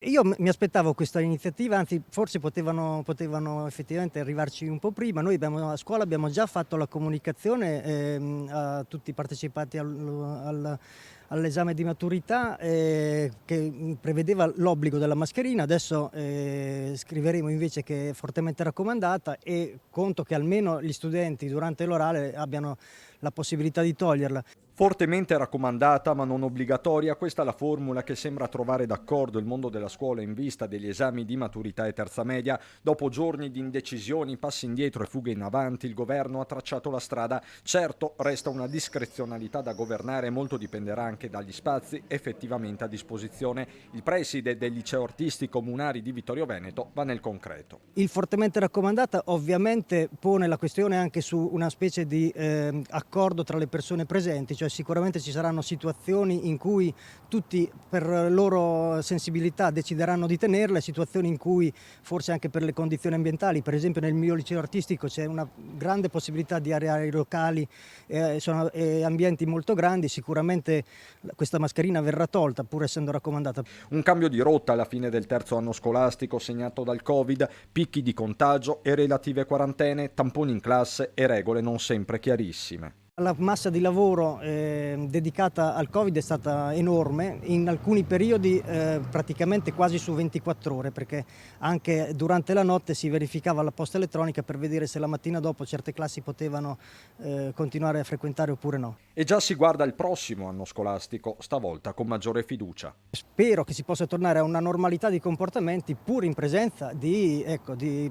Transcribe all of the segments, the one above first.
Mi aspettavo questa iniziativa, anzi forse potevano effettivamente arrivarci un po' prima. Noi a scuola abbiamo già fatto la comunicazione, a tutti i partecipanti all'esame di maturità, che prevedeva l'obbligo della mascherina. Adesso scriveremo invece che è fortemente raccomandata, e conto che almeno gli studenti durante l'orale abbiano la possibilità di toglierla. Fortemente raccomandata ma non obbligatoria, questa è la formula che sembra trovare d'accordo il mondo della scuola in vista degli esami di maturità e terza media. Dopo giorni di indecisioni, passi indietro e fughe in avanti, il governo ha tracciato la strada. Certo, resta una discrezionalità da governare e molto dipenderà anche dagli spazi effettivamente a disposizione. Il preside del liceo artistico Munari di Vittorio Veneto va nel concreto. Il fortemente raccomandata ovviamente pone la questione anche su una specie di accordo tra le persone presenti, cioè sicuramente ci saranno situazioni in cui tutti per loro sensibilità decideranno di tenerle, situazioni in cui forse anche per le condizioni ambientali, per esempio nel mio liceo artistico c'è una grande possibilità di areare i locali, sono ambienti molto grandi, sicuramente questa mascherina verrà tolta pur essendo raccomandata. Un cambio di rotta alla fine del terzo anno scolastico segnato dal Covid, picchi di contagio e relative quarantene, tamponi in classe e regole non sempre chiarissime. La massa di lavoro dedicata al Covid è stata enorme, in alcuni periodi praticamente quasi su 24 ore, perché anche durante la notte si verificava la posta elettronica per vedere se la mattina dopo certe classi potevano continuare a frequentare oppure no. E già si guarda il prossimo anno scolastico, stavolta con maggiore fiducia. Spero che si possa tornare a una normalità di comportamenti pur in presenza di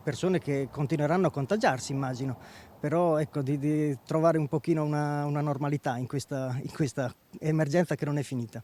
persone che continueranno a contagiarsi, immagino, però di trovare un pochino una normalità in questa emergenza che non è finita.